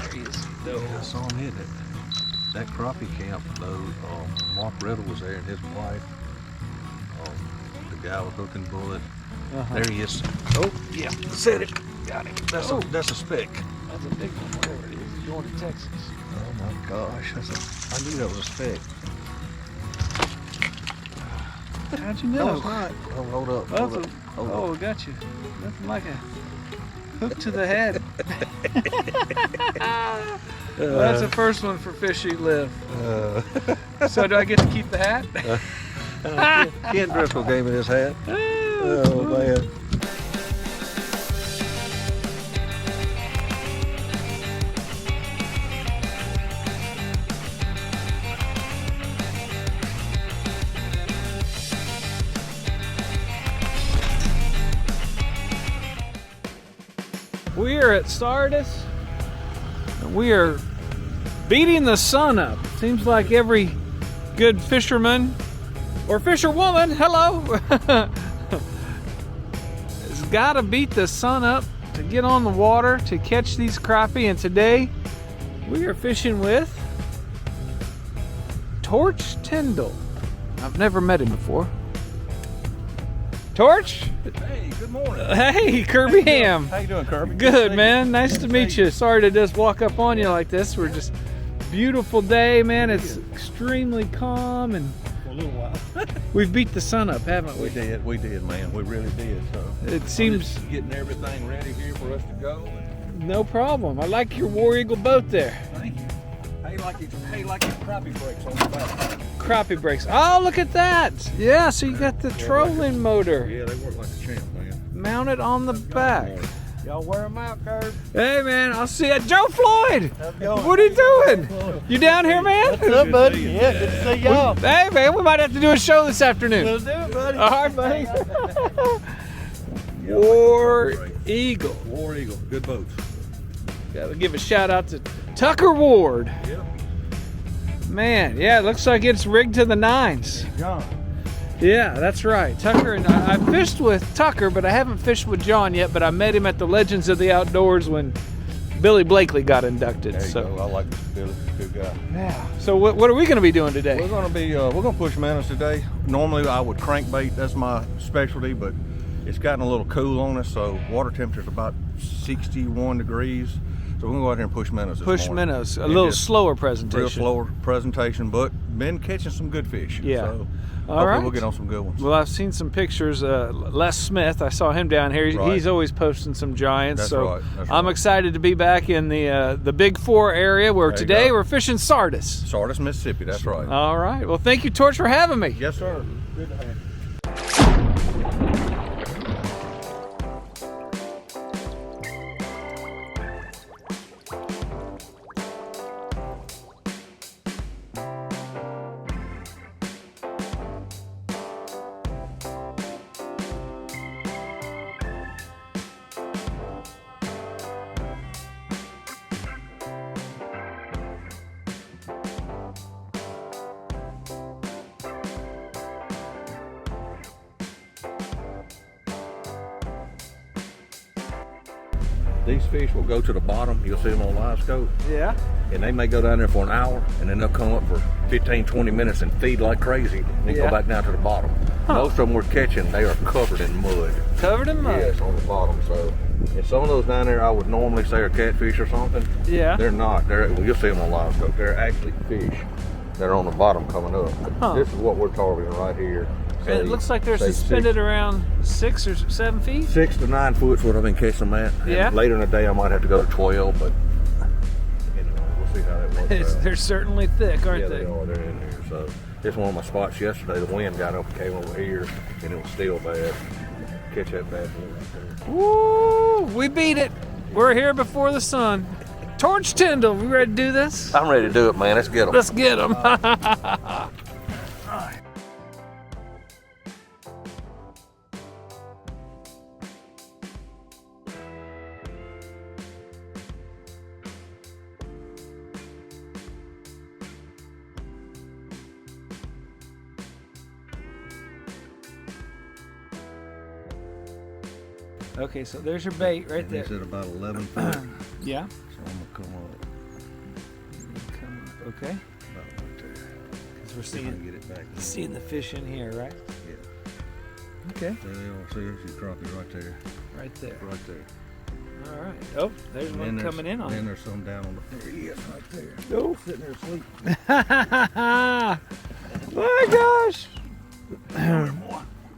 crappie is dope. Yeah, I saw him hitting it. That crappie camp, though, Mark Riddle was there and his wife. The guy with hook and bullet. There he is. Oh, yeah, said it. Got it. That's a speck. That's a big one, whatever it is. He's going to Texas. Oh my gosh, I knew that was a speck. How'd you No, know? it's not. Oh, hold up. Well, Hold up. Hold oh, up. got you. Nothing like a hook to the head. Well, that's the first one for Fish Eat Live. So do I get to keep the hat? Ken Driscoll gave me this hat. Oh man. We are at Sardis, and we are beating the sun up. Seems like every good fisherman or fisherwoman, hello, has got to beat the sun up to get on the water to catch these crappie. And today we are fishing with Torch Tindle. I've never met him before. Torch? Hey, good morning. Hey, Kirby Ham. How you doing, Kirby? Good, man. Nice to meet you. Sorry to just walk up on you like this. We're just beautiful day, man. It's extremely calm, and For a little while. we've beat the sun up, haven't we? We did, man. We really did. So It seems just getting everything ready here for us to go. no problem. I like your War Eagle boat there. Thank you. Hey, like your crappie brakes on the back. Crappie brakes. Oh, look at that. Yeah, so you got the trolling motor Yeah, they work like a champ, man. mounted on the back. Y'all wear them out, Kirby. Hey, man, I'll see you. Joe Floyd, How's it going? what are you doing? You down here, man? What's up, buddy? Yeah, good to see y'all. Hey, man, we might have to do a show this afternoon. We'll do it, buddy. All right, buddy. War Eagle. War Eagle, good boats. Gotta give a shout out to Tucker Ward. Yep. Man, yeah, it looks like it's rigged to the nines. John. Yeah, that's right. Tucker and I fished with Tucker, but I haven't fished with John yet, but I met him at the Legends of the Outdoors when Billy Blakely got inducted. There you So go. I like Mr. Billy. Good guy. yeah. So what are we gonna be doing today? We're gonna push minnows today. Normally I would crankbait. That's my specialty, but it's gotten a little cool on us, so water temperature's about 61 degrees. So we're gonna go out here and push minnows. Push minnows. A little slower presentation. Real slower presentation, but been catching some good fish. Yeah. So All hopefully right. we'll get on some good ones. Well, I've seen some pictures. Les Smith, I saw him down here. Right. He's always posting some giants. That's so right. That's I'm right. excited to be back in the Big Four area where There you today go. we're fishing Sardis. Sardis, Mississippi. That's right. All right. Well, thank you, Torch, for having me. Yes, sir. Good to have you. These fish will go to the bottom. You'll see them on live scope. Yeah. And they may go down there for an hour, and then they'll come up for 15, 20 minutes and feed like crazy, and then Yeah. go back down to the bottom. Huh. Most of them we're catching, they are covered in mud. Covered in mud. Yes, on the bottom. So, and some of those down there I would normally say are catfish or something. Yeah. They're not. Well, you'll see them on live scope. They're actually fish that are on the bottom coming up. Huh. This is what we're targeting right here. It looks like they're say suspended around 6 or 7 feet. 6 to 9 foot's what I've been catching them at. And Yeah. later in the day I might have to go to 12, but anyway, we'll see how that works out. They're certainly thick, aren't Yeah, they? they are. They're in here. So this one of my spots yesterday. The wind got up and came over here, and it was still bad. Catch that bad boy right there. Woo! We beat it. We're here before the sun. Torch Tindle, we ready to do this? I'm ready to do it, man. Let's get them. Let's get them. Okay, so there's your bait right there. It's at about 11 foot. Yeah. So I'm gonna come up. Okay. About right there. Because we're See if I can get it back. seeing the fish in here, right? Yeah. Okay. There they are. See, there's your crappie right there. Right there. Right there. All right. Oh, there's And one then coming in on Then it. there's some down on the. There he is, right there. Oh. Sitting there asleep. My gosh.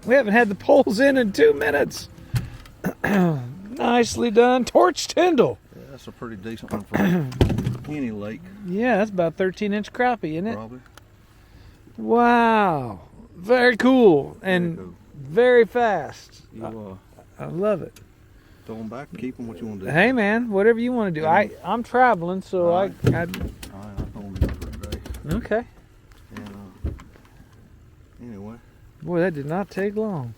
We haven't had the poles in 2 minutes. Nicely done. Torch Tindle. Yeah, that's a pretty decent one from any lake. Yeah, that's about 13-inch crappie, isn't it? Probably. Wow. Very cool and Very cool. very fast. You I love it. throw them back and keep them. What you want to do? Hey man, whatever you want to do. I'm traveling, so All I right. All right, I'll throw them in for a day. okay. And anyway. Boy, that did not take long.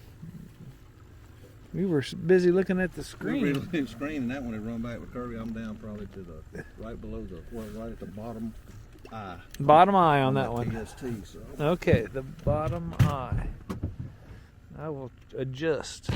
We were busy looking at the Screen. screen. Screen, and that one had run back with Kirby. I'm down probably to the right below the right at the bottom eye. Bottom eye on that one. PST. So. Okay, the bottom eye. I will adjust.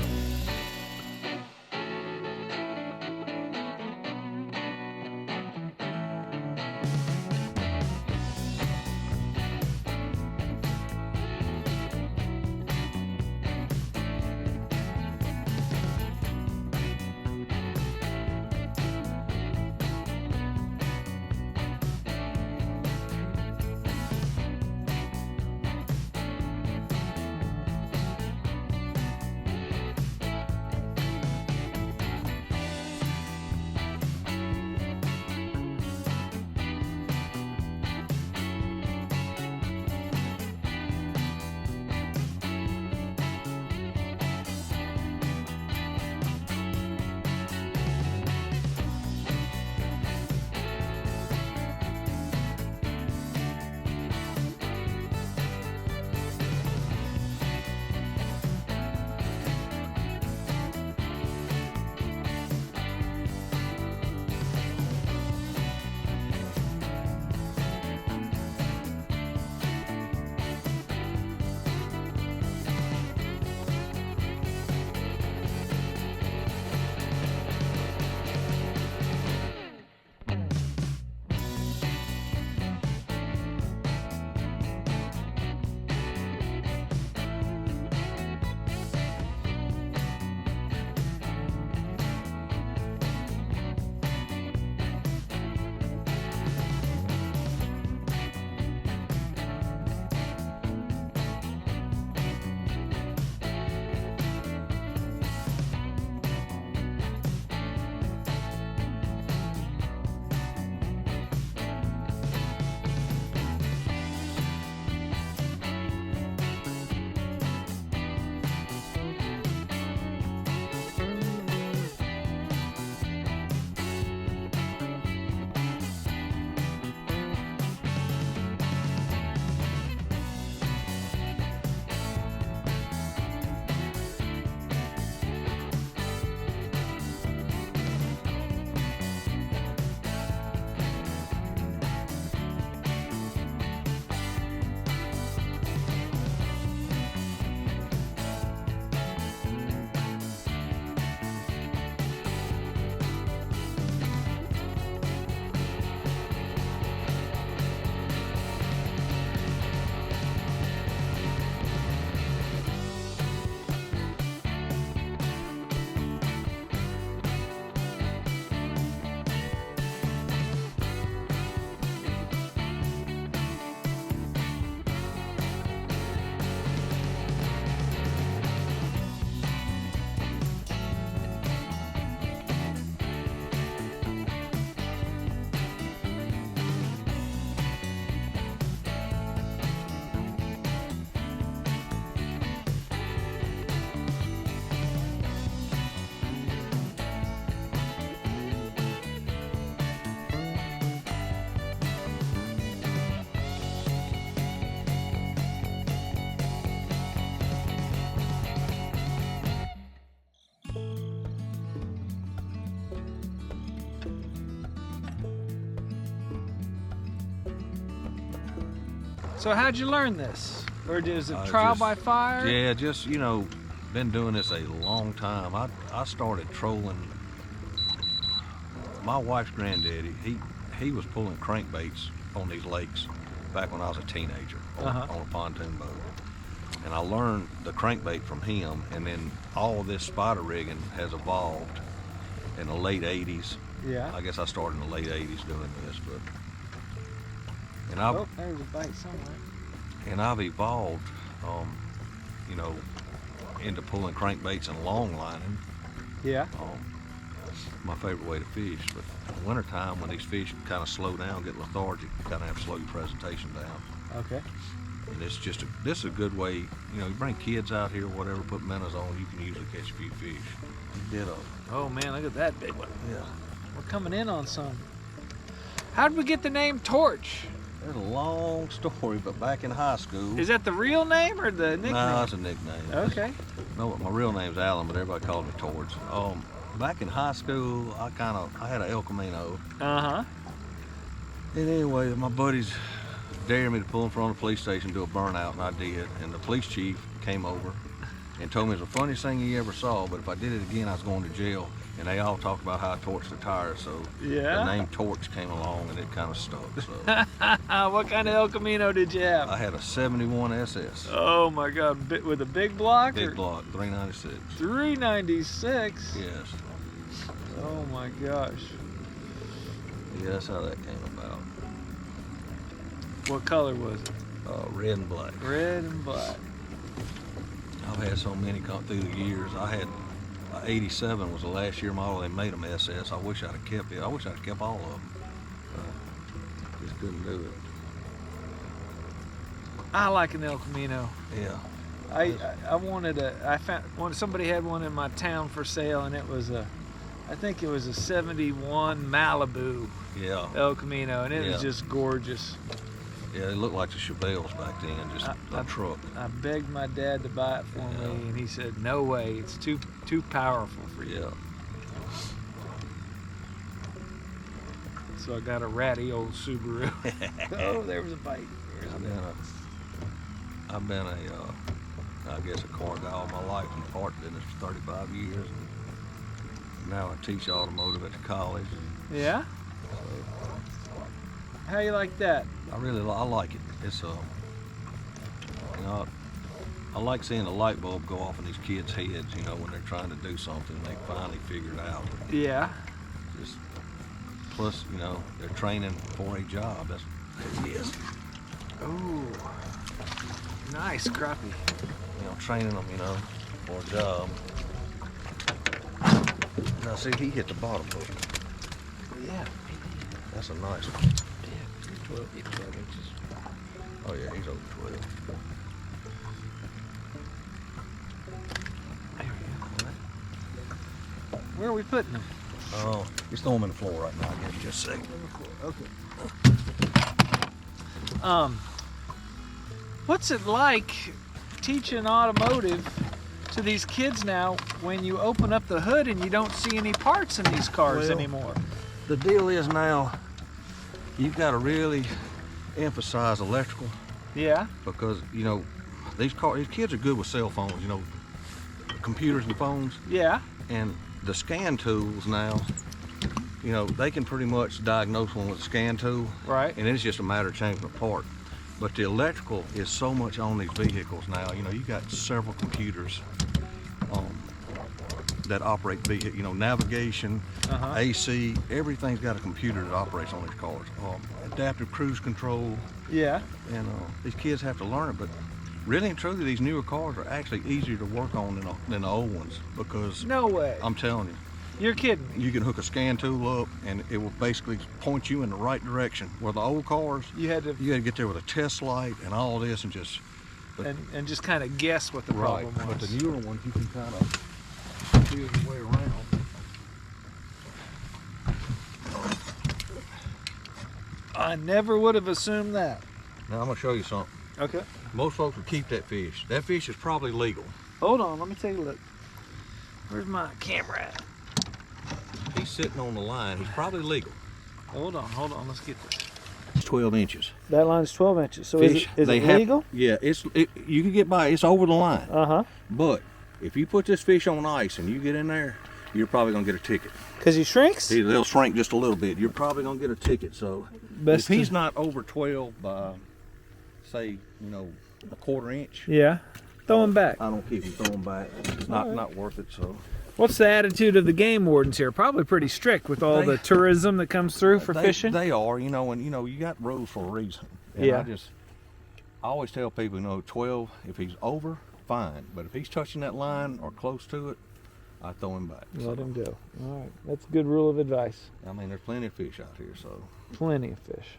So how'd you learn this? Or is it trial by fire? Yeah, just, you know, been doing this a long time. I started trolling. My wife's granddaddy, he was pulling crankbaits on these lakes back when I was a teenager on a pontoon boat. And I learned the crankbait from him, and then all of this spider rigging has evolved in the late 80s. Yeah. I guess I started in the late 80s doing this, but There's a bite somewhere. And I've evolved, you know, into pulling crankbaits and long lining. Yeah. My favorite way to fish. But in the wintertime, when these fish kind of slow down, get lethargic, you kind of have to slow your presentation down. Okay. And it's just this is a good way, you know, you bring kids out here, whatever, put minnows on, you can usually catch a few fish. Ditto. Oh man, look at that big one. Yeah. We're coming in on some. How did we get the name Torch? There's a long story, but back in high school. Is that the real name or the nickname? No, it's a nickname. Okay. No, my real name's Alan, but everybody called me Torch. Back in high school, I had an El Camino. Uh-huh. And anyway, my buddies dared me to pull in front of the police station, do a burnout, and I did. And the police chief came over and told me it was the funniest thing he ever saw, but if I did it again, I was going to jail. And they all talked about how I torched the tires, so Yeah. the name Torch came along, and it kind of stuck. So What kind of El Camino did you have? I had a 71 SS. Oh my God, with a big block? Big block, 396. 396? Yes. Oh my gosh. Yeah, that's how that came about. What color was it? Red and black. Red and black. I've had so many come through the years. I had 87 was the last year model. They made them SS. I wish I'd have kept it. I wish I'd have kept all of them. Just couldn't do it. I like an El Camino. Yeah. I wanted somebody had one in my town for sale, and it was I think it was a 71 Malibu Yeah. El Camino, and it Yeah. was just gorgeous. Yeah, it looked like the Chevelles back then, just a truck. I begged my dad to buy it for Yeah. me, and he said, "No way, it's too powerful for you." Yeah. So I got a ratty old Subaru. Oh, there was a bite. I've been I guess a car guy all my life in the parts business for 35 years. And now I teach automotive at the college. Yeah. How you like that? I like it. It's you know, I like seeing the light bulb go off in these kids' heads, you know, when they're trying to do something, they finally figure it out. Yeah. Just plus, you know, they're training for a job. That's what it is. Ooh. Nice crappie. You know, training them, you know, for a job. Now see, he hit the bottom hook. Yeah. That's a nice one. Yeah. 12 inches. Oh yeah, he's over 12. There we go. Where are we putting them? Oh, just throw them in the floor right now. Give me just a second. Okay. What's it like teaching automotive to these kids now when you open up the hood and you don't see any parts in these cars anymore? The deal is now, you've got to really emphasize electrical. Yeah. Because, you know, these kids are good with cell phones, you know, computers and phones. Yeah. And the scan tools now, you know, they can pretty much diagnose one with a scan tool. Right. And it's just a matter of changing the part. But the electrical is so much on these vehicles now. You know, you got several computers that operate vehicles. You know, navigation, AC, everything's got a computer that operates on these cars. Adaptive cruise control. Yeah. And these kids have to learn it. But really and truly, these newer cars are actually easier to work on than the old ones, because No way. I'm telling you, You're kidding me. you can hook a scan tool up and it will basically point you in the right direction. Where the old cars, You had to get there with a test light and all this and just and just kind of guess what the problem was. But the newer ones, you can kind of feel your way around. I never would have assumed that. Now I'm gonna show you something. Okay. Most folks would keep that fish. That fish is probably legal. Hold on, let me take a look. Where's my camera at? He's sitting on the line. He's probably legal. Hold on, let's get this. It's 12 inches. That line's 12 inches, so Fish, is they it have- legal? Yeah, you can get by. It's over the line. Uh-huh. But if you put this fish on ice and you get in there, you're probably gonna get a ticket. Because he shrinks? They'll shrink just a little bit. You're probably gonna get a ticket. So if he's not over 12 by, say, you know, a 1/4 inch. Yeah. Throw him back. I don't keep him throwing back. It's not worth it. So. What's the attitude of the game wardens here? Probably pretty strict with all the tourism that comes through for fishing. They are, you know, and you know, you got rules for a reason. And yeah. I always tell people, you know, 12. If he's over, fine. But if he's touching that line or close to it, I throw him back. Let him go. All right, that's a good rule of advice. I mean, there's plenty of fish out here, so. Plenty of fish.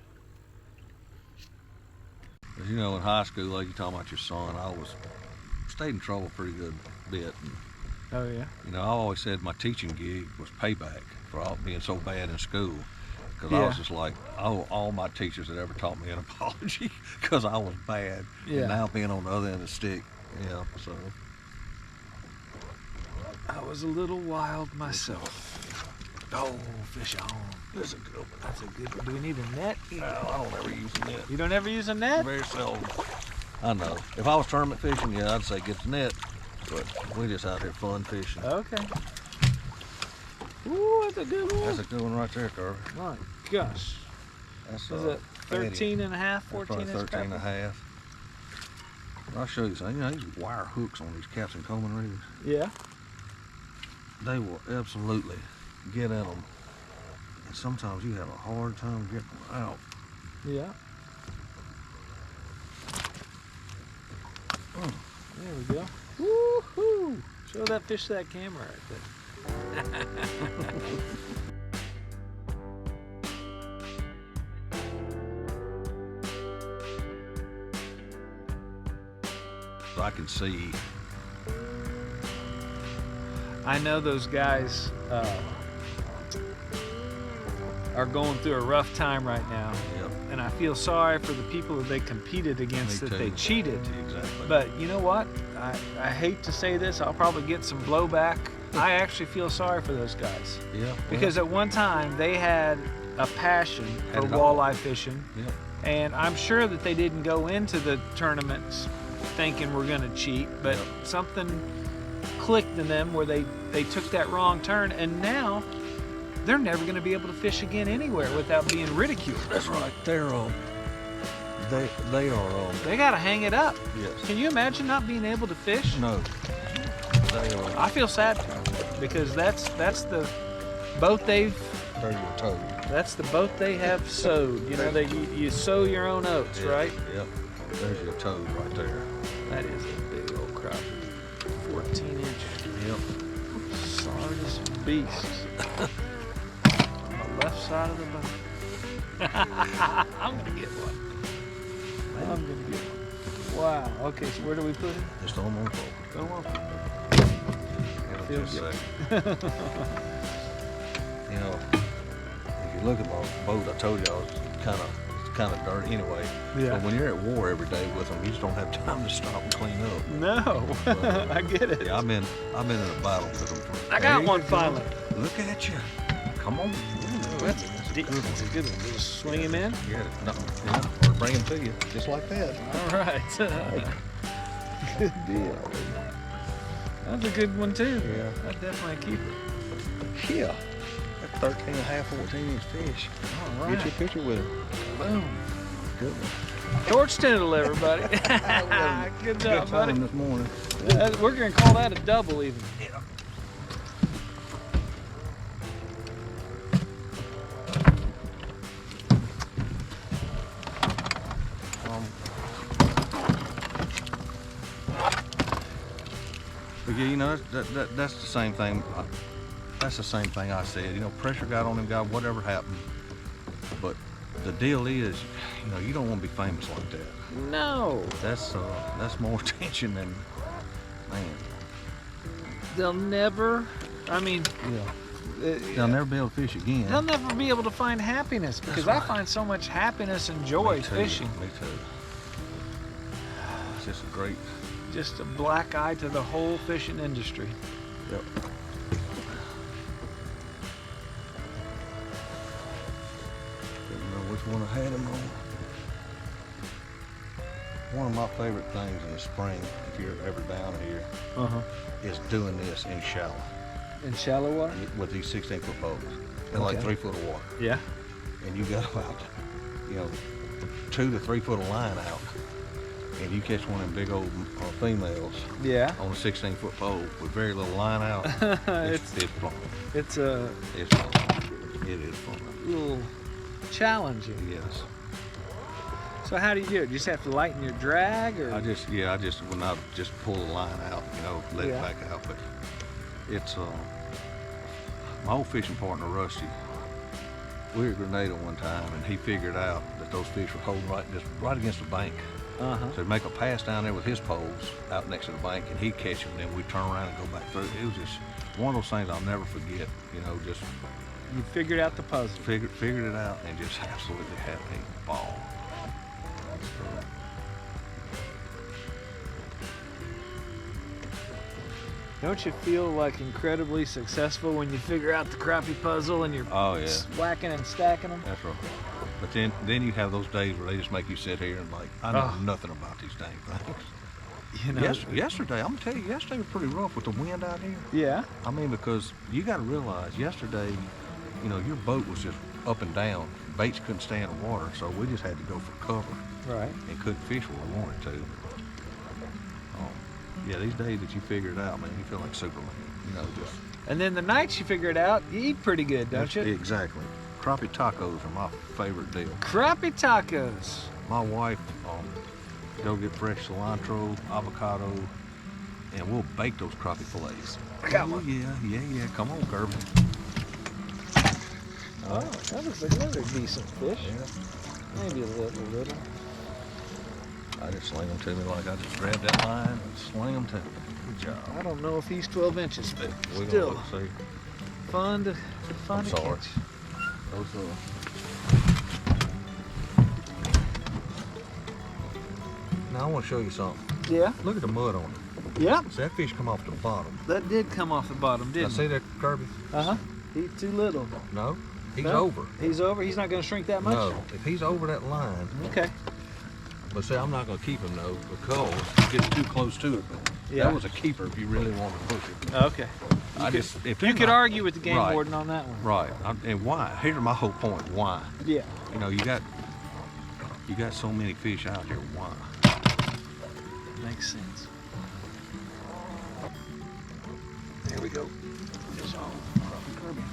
As you know, in high school, like you talking about your son, stayed in trouble a pretty good bit. And, oh yeah. you know, I always said my teaching gig was payback for all being so bad in school. Because I was just like, oh, all my teachers had ever taught me an apology because I was bad. Yeah. And now being on the other end of the stick, yeah, so. I was a little wild myself. Oh, fish on. That's a good one. That's a good one. Do we need a net? No, I don't ever use a net. You don't ever use a net? Very seldom. I know. If I was tournament fishing, yeah, I'd say get the net. But we just out here fun fishing. Okay. Ooh, that's a good one. That's a good one right there, Kirby. My gosh. That's is it 13 and a half, 14 inch 13 and a half. I'll show you something. You know, these wire hooks on these Captain Coleman reels. Yeah. They will absolutely get at them. And sometimes you have a hard time getting them out. Yeah. Oh. There we go. Woohoo! Show that fish that camera right there. So I can see. I know those guys are going through a rough time right now. Yep. And I feel sorry for the people that they competed against that they cheated. Exactly. But you know what? I hate to say this, I'll probably get some blowback. I actually feel sorry for those guys. Yeah. Because at one time they had a passion for walleye fishing. Yep. And I'm sure that they didn't go into the tournaments thinking we're going to cheat, but something clicked in them where they took that wrong turn, and now they're never going to be able to fish again anywhere without being ridiculed. That's right. They are. They got to hang it up. Yes. Can you imagine not being able to fish? No. They are. I feel sad because that's the boat they've. There's your toad. That's the boat they have sowed. You know, you sow your own oats, right? Yep. There's your toad right there. That is a big old crappie. 14 inch. Yep. Sardis beast. On the left side of the boat. I'm gonna get one. I'm gonna get one. Wow. Okay, so where do we put it? Just throw them on the floor. Go on. Feels good. You know, if you look at my boat, I told y'all it's kind of dirty anyway. Yeah. But when you're at war every day with them, you just don't have time to stop and clean up. No, but, I get it. Yeah, I've been in a battle with them. I got one finally. Look at you. Come on. That's a good one. Just swing him in? Or bring him to you, just like that. All right. Good deal. That's a good one too. Yeah. I'd definitely keep it. Yeah. That's 13 and a half, 14 inch fish. All right. Get your picture with it. Boom. Good one. Torch Tindle, everybody. Good job, buddy. This morning. We're going to call that a double even. Yeah. But yeah, you know, that's the same thing. That's the same thing I said. You know, pressure got on him, got whatever happened. But the deal is, you know, you don't want to be famous like that. No. That's more attention than, man. They'll never. I mean. Yeah. They'll never be able to fish again. They'll never be able to find happiness because I find so much happiness and joy fishing. Me too. It's just just a black eye to the whole fishing industry. Yep. Didn't know which one I had him on. One of my favorite things in the spring, if you're ever down here, is doing this in shallow. In shallow water? with these 16-foot poles and like 3 foot of water. Yeah. And you got about, 2 to 3 foot of line out, and you catch one of them big old females. Yeah. On a 16-foot pole with very little line out. it's fun. It's fun. It is fun. A little challenging. Yes. So how do you do it? You just have to lighten your drag, or? I just pull the line out, let it back out. But it's my old fishing partner Rusty. We were at Grenada one time, and he figured out that those fish were holding right against the bank. So he'd make a pass down there with his poles out next to the bank, and he'd catch them. And then we'd turn around and go back through. It was just one of those things I'll never forget. Just you figured out the puzzle. Figured it out, and just absolutely had a ball. Don't you feel like incredibly successful when you figure out the crappie puzzle and you're whacking and stacking them? That's right. But then you have those days where they just make you sit here and I know nothing about these dang things. Yesterday, I'm gonna tell you, yesterday was pretty rough with the wind out here. Yeah. I mean, because you got to realize, yesterday, your boat was just up and down. Baits couldn't stay in the water, so we just had to go for cover. Right. And couldn't fish where we wanted to. These days that you figure it out, man, you feel like Superman. And then the nights you figure it out, you eat pretty good, don't you? Exactly. Crappie tacos are my favorite deal. Crappie tacos. My wife, go get fresh cilantro, avocado, and we'll bake those crappie fillets. I got one. Yeah. Come on, Kirby. Oh, that looks like another decent fish. Yeah. Maybe a little. I just sling them to me like I just grab that line and sling them to me. Good job. I don't know if he's 12 inches, but We're still gonna look, see. fun to sorry. catch. Those Now I want to show you something. Yeah. Look at the mud on it. Yeah. See, that fish come off the bottom. That did come off the bottom, didn't See that, Kirby? He's too little. No, he's No? over. He's over? He's not going to shrink that much? No, if he's over that line. Okay. But see, I'm not going to keep him though, because he gets too close to it. Yeah. That was a keeper if you really want to push it. Okay. You could argue with the game warden on that one. Right. And why? Here's my whole point. Why? Yeah. You got so many fish out here. Why? Makes sense. There we go. It's all Kirby.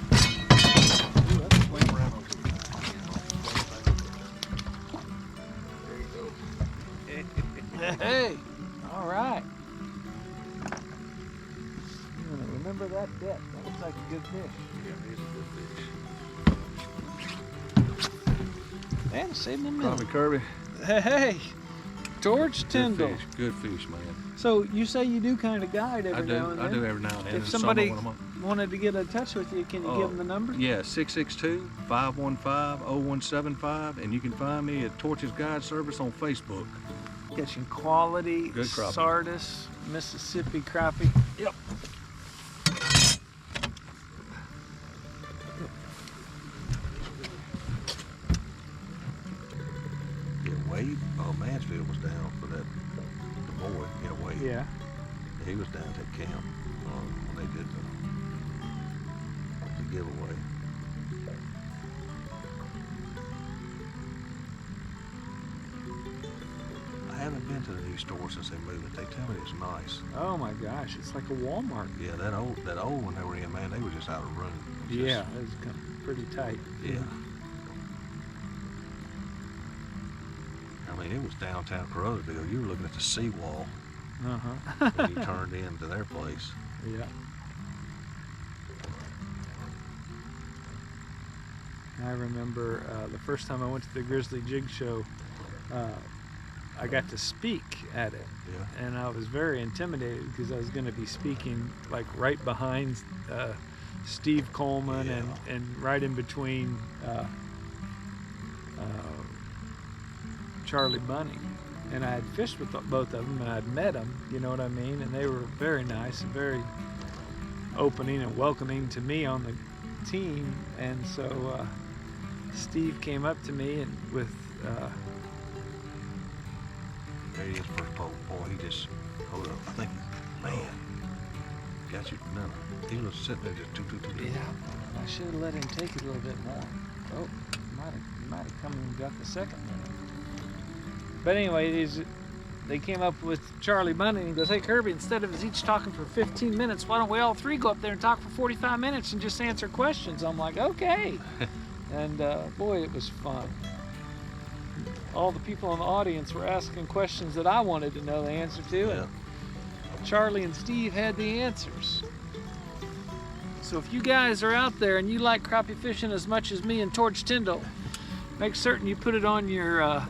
Hey, all right. You're gonna remember that depth. That looks like a good fish. Yeah, he's a good fish. Man, save him a minute. Crappie Kirby. Hey, Torch Tindle. Good fish, man. So you say you do kind of guide every now and then? I do every now and then. If somebody wanted to get in touch with you, can you give them the number? Yeah, 662-515-0175, and you can find me at Torch's Guide Service on Facebook. Catching quality Good crappie. Sardis, Mississippi crappie. Yep. Wade, Mansfield was down for that, the boy, Wade. Yeah. He was down at that camp when they did the giveaway. I haven't been to the new store since they moved it. They tell me it's nice. Oh my gosh, it's like a Walmart. Yeah, that old one they were in, man, they were just out of room. Yeah, it was kind of pretty tight. Yeah. I mean, it was downtown Carruthersville. You were looking at the seawall when you turned into their place. Yeah. I remember the first time I went to the Grizzly Jig Show, I got to speak at it. Yeah. And I was very intimidated because I was going to be speaking like right behind Steve Coleman and right in between Charlie Bunny. And I had fished with both of them and I'd met them, you know what I mean? And they were very nice and very opening and welcoming to me on the team. And so Steve came up to me and with there he is, first pole. Boy, he just hold up. I think, man, catch it? No. He was sitting there just two. Yeah, I should have let him take it a little bit more. Oh, might have come and got the second one. But anyway, they came up with Charlie Bunny, and he goes, "Hey Kirby, instead of us each talking for 15 minutes, why don't we all three go up there and talk for 45 minutes and just answer questions?" I'm like, okay. And boy, it was fun. All the people in the audience were asking questions that I wanted to know the answer to, and Charlie and Steve had the answers. So if you guys are out there and you like crappie fishing as much as me and Torch Tindle, make certain you put it on your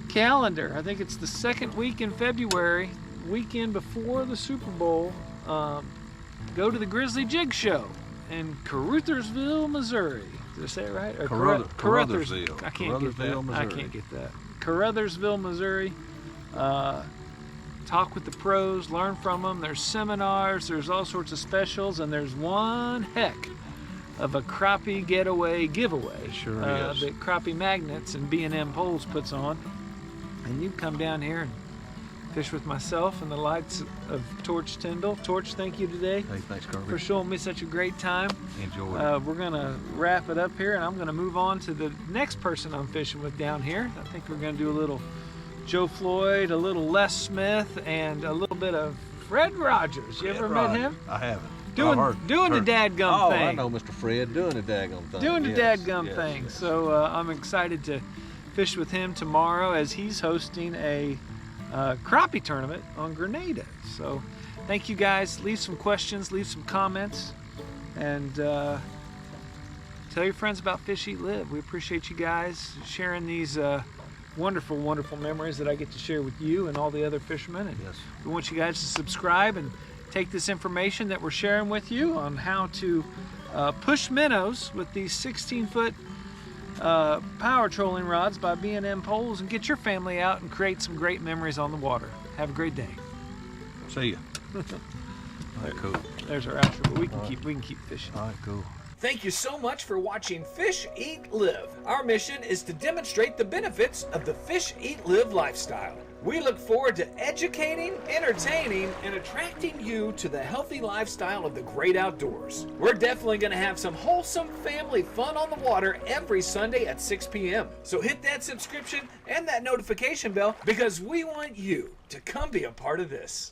calendar. I think it's the second week in February, weekend before the Super Bowl. Go to the Grizzly Jig Show in Caruthersville, Missouri. Did I say it right? Or Caruthersville. I can't get that. Missouri. I can't get that. Caruthersville, Missouri. Talk with the pros, learn from them. There's seminars, there's all sorts of specials, and there's one heck of a crappie getaway giveaway. Sure is. That Crappie Magnets and B&M Poles puts on. And you come down here and fish with myself and the likes of Torch Tindle. Torch, thank you today. Hey, thanks, Kirby. For showing me such a great time. Enjoy it. We're gonna wrap it up here, and I'm gonna move on to the next person I'm fishing with down here. I think we're gonna do a little Joe Floyd, a little Les Smith, and a little bit of Fred Rogers. You ever met him? I haven't. Doing the dadgum thing. Oh, I know Mr. Fred doing the dadgum thing. Doing the dadgum thing. Yes. So I'm excited to fish with him tomorrow as he's hosting a crappie tournament on Grenada. So thank you guys. Leave some questions, leave some comments, and tell your friends about Fish Eat Live. We appreciate you guys sharing these wonderful, wonderful memories that I get to share with you and all the other fishermen. And Yes. we want you guys to subscribe and take this information that we're sharing with you on how to push minnows with these 16-foot power trolling rods by B&M Poles and get your family out and create some great memories on the water. Have a great day. See ya. All right, cool. There's our outro, but we can keep fishing. All right, cool. Thank you so much for watching Fish Eat Live. Our mission is to demonstrate the benefits of the Fish Eat Live lifestyle. We look forward to educating, entertaining, and attracting you to the healthy lifestyle of the great outdoors. We're definitely going to have some wholesome family fun on the water every Sunday at 6 p.m. So hit that subscription and that notification bell because we want you to come be a part of this.